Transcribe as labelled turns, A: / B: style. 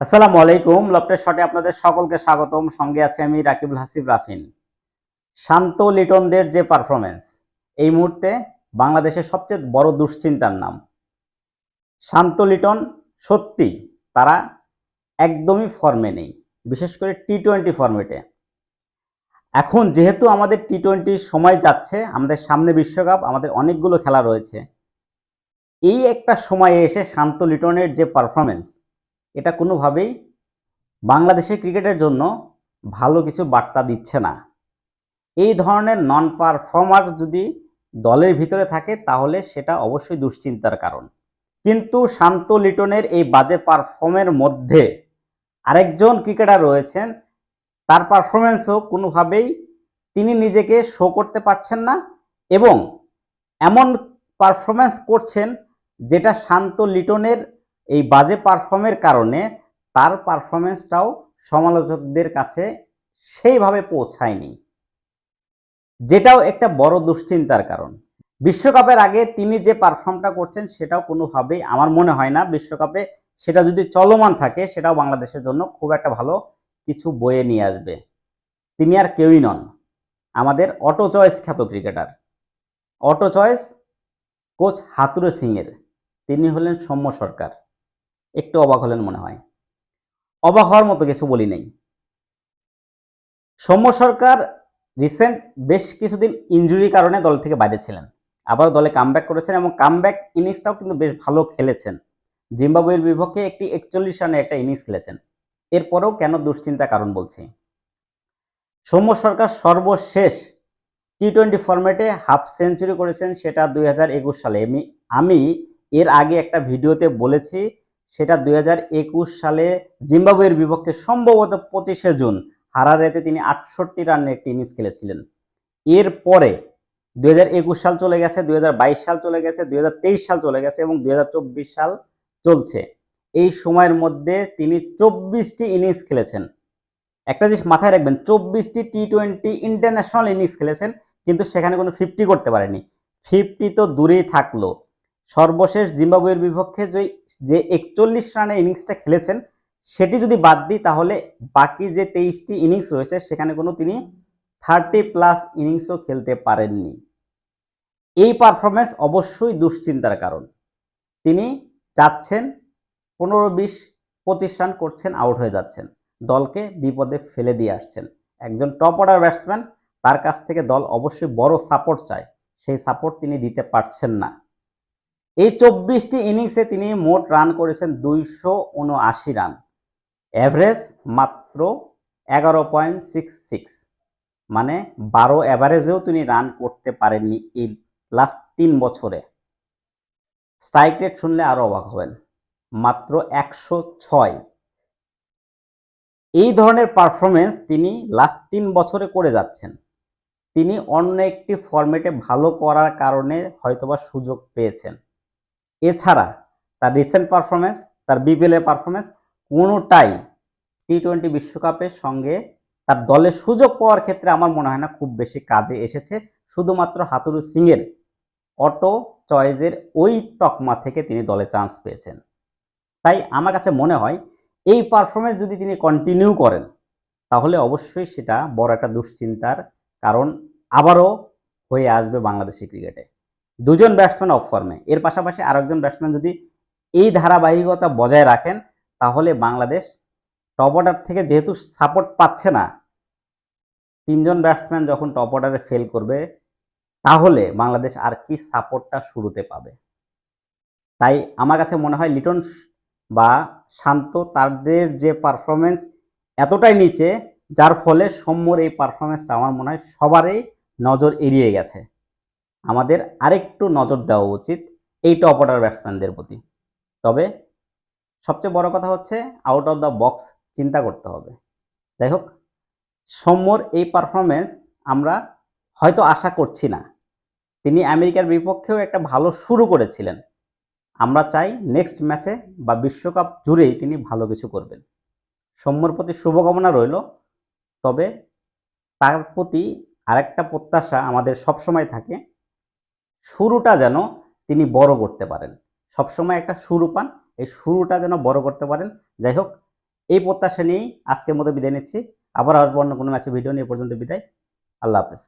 A: আসসালামু আলাইকুম। লফটের শটে আপনাদের সকলকে স্বাগতম। সঙ্গে আছি আমি রাকিবুল হাসিব রাফিন। শান্ত লিটনদের যে পারফরম্যান্স, এই মুহূর্তে বাংলাদেশের সবচেয়ে বড় দুশ্চিন্তার নাম। শান্ত লিটন সত্যি তারা একদমই ফর্মে নেই, বিশেষ করে টি-20 ফরম্যাটে। এখন যেহেতু আমাদের টি-20 সময় যাচ্ছে, আমাদের সামনে বিশ্বকাপ, আমাদের অনেকগুলো খেলা রয়েছে। এই একটা সময়ে এসে শান্ত লিটনের যে পারফরম্যান্স, এটা কোনোভাবেই বাংলাদেশের ক্রিকেটের জন্য ভালো কিছু বার্তা দিচ্ছে না। এই ধরনের নন পারফর্মার যদি দলের ভিতরে থাকে তাহলে সেটা অবশ্যই দুশ্চিন্তার কারণ। কিন্তু শান্ত লিটনের এই বাজে পারফর্মের মধ্যে আরেকজন ক্রিকেটার রয়েছেন, তার পারফরমেন্সও কোনোভাবেই তিনি নিজেকে শো করতে পারছেন না এবং এমন পারফরমেন্স করছেন যেটা শান্ত লিটনের এই বাজে পারফর্মের কারণে তার পারফরমেন্সটাও সমালোচকদের কাছে সেইভাবে পৌঁছায়নি, যেটাও একটা বড় দুশ্চিন্তার কারণ। বিশ্বকাপের আগে তিনি যে পারফর্মটা করছেন সেটাও কোনোভাবেই আমার মনে হয় না বিশ্বকাপে সেটা যদি চলমান থাকে সেটাও বাংলাদেশের জন্য খুব একটা ভালো কিছু বয়ে নিয়ে আসবে। তিনি আর কেউই নন, আমাদের অটো চয়েস খ্যাত ক্রিকেটার। অটো চয়েস কোচ হাতুড়ে সিংয়ের, তিনি হলেন সৌম্য সরকার। একটু অবাক হলেন মনে হয়। অবাক হওয়ার মতো কিছু বলি নেই। সৌম্য সরকার রিসেন্ট বেশ কিছুদিন ইনজুরির কারণে দল থেকে বাইরে ছিলেন, আবার দলে কামব্যাক করেছেন এবং কামব্যাক ইনিংসটাও কিন্তু বেশ ভালো খেলেছেন। জিম্বাবুয়ের বিপক্ষে একটি 41 রানে একটা ইনিংস খেলেছেন। এরপরেও কেন দুশ্চিন্তা কারণ বলছি, সৌম্য সরকার সর্বশেষ টি-20 ফরম্যাটে হাফ সেঞ্চুরি করেছেন, সেটা 2021 সালে। আমি এর আগে একটা ভিডিওতে বলেছি সেটা 2021 সালে জিম্বাবুয়ের বিপক্ষে সম্ভবত 25শে জুন হারারেতে তিনি 68 রানের একটি ইনিংস খেলেছিলেন। এরপরে 2021 সাল চলে গেছে, 2022 সাল চলে গেছে, 2023 সাল চলে গেছে এবং 2024 সাল চলছে। এই সময়ের মধ্যে তিনি 24টি ইনিংস খেলেছেন। একটা জিনিস মাথায় রাখবেন, 24টি টি-20 ইন্টারন্যাশনাল ইনিংস খেলেছেন, কিন্তু সেখানে কোনো 50 করতে পারেনি। 50 তো দূরেই থাকলো, সর্বশেষ জিম্বাবুয়ের বিপক্ষে যে 41 রানের ইনিংসটা খেলেছেন সেটি যদি বাদ দিই তাহলে বাকি যে 23টি ইনিংস রয়েছে সেখানে কোনো তিনি 30+ ইনিংসও খেলতে পারেননি। এই পারফরমেন্স অবশ্যই দুশ্চিন্তার কারণ। তিনি চাচ্ছেন 15-20-25 রান করছেন, আউট হয়ে যাচ্ছেন, দলকে বিপদে ফেলে দিয়ে আসছেন। একজন টপ অর্ডার ব্যাটসম্যান, তার কাছ থেকে দল অবশ্যই বড় সাপোর্ট চায়, সেই সাপোর্ট তিনি দিতে পারছেন না। এই 24টি ইনিংসে তিনি মোট রান করেছেন 279 রান, অ্যাভারেজ মাত্র 11.66, মানে 12 অ্যাভারেজেও তিনি রান করতে পারেননি এই লাস্ট 3 বছরে। স্ট্রাইক রেট শুনলে আরো অবাক হবেন, মাত্র 106। এই ধরনের পারফরমেন্স তিনি লাস্ট 3 বছরে করে যাচ্ছেন। তিনি অন্য একটি ফরম্যাটে ভালো করার কারণে হয়তোবা সুযোগ পেয়েছেন। এছাড়া তার রিসেন্ট পারফরমেন্স, তার বিপিএল এর পারফরমেন্স কোনোটাই টি-20 বিশ্বকাপের সঙ্গে তার দলে সুযোগ পাওয়ার ক্ষেত্রে আমার মনে হয় না খুব বেশি কাজে এসেছে। শুধুমাত্র হাতুড়ু সিংয়ের অটো চয়েসের ওই তকমা থেকে তিনি দলে চান্স পেয়েছেন। তাই আমার কাছে মনে হয় এই পারফরমেন্স যদি তিনি কন্টিনিউ করেন তাহলে অবশ্যই সেটা বড় একটা দুশ্চিন্তার কারণ আবারও হয়ে আসবে বাংলাদেশি ক্রিকেটে। দুজন ব্যাটসম্যান অফ ফর্মে, এর পাশাপাশি আরেকজন ব্যাটসম্যান যদি এই ধারাবাহিকতা বজায় রাখেন তাহলে বাংলাদেশ টপ অর্ডার থেকে যেহেতু সাপোর্ট পাচ্ছে না, 3 জন ব্যাটসম্যান যখন টপ অর্ডারে ফেল করবে তাহলে বাংলাদেশ আর কি সাপোর্টটা শুরুতে পাবে। তাই আমার কাছে মনে হয় লিটন বা শান্ত তাদের যে পারফরমেন্স এতটাই নিচে, যার ফলে সৌম্যর এই পারফরমেন্সটা আমার মনে হয় সবারই নজর এড়িয়ে গেছে। আমাদের আরেকটু নজর দেওয়া উচিত এই টপ অর্ডার ব্যাটসম্যানদের প্রতি। তবে সবচেয়ে বড় কথা হচ্ছে আউট অফ দ্য বক্স চিন্তা করতে হবে। যাই হোক, সৌম্যর এই পারফরমেন্স আমরা হয়তো আশা করছি না। তিনি আমেরিকার বিপক্ষেও একটা ভালো শুরু করেছিলেন। আমরা চাই নেক্সট ম্যাচে বা বিশ্বকাপ জুড়েই তিনি ভালো কিছু করবেন। সৌম্যর প্রতি শুভকামনা রইল। তবে তার প্রতি আরেকটা প্রত্যাশা আমাদের সবসময় থাকে, শুরুটা যেন তিনি বড় করতে পারেন। সবসময় একটা শুরু পান, এই শুরুটা যেন বড় করতে পারেন। যাই হোক, এই প্রত্যাশা নিয়েই আজকের মতো বিদায় নিচ্ছি। আবার আসবো অন্য কোনো ম্যাচের ভিডিও নিয়ে। এ পর্যন্ত বিদায়। আল্লাহ হাফেজ।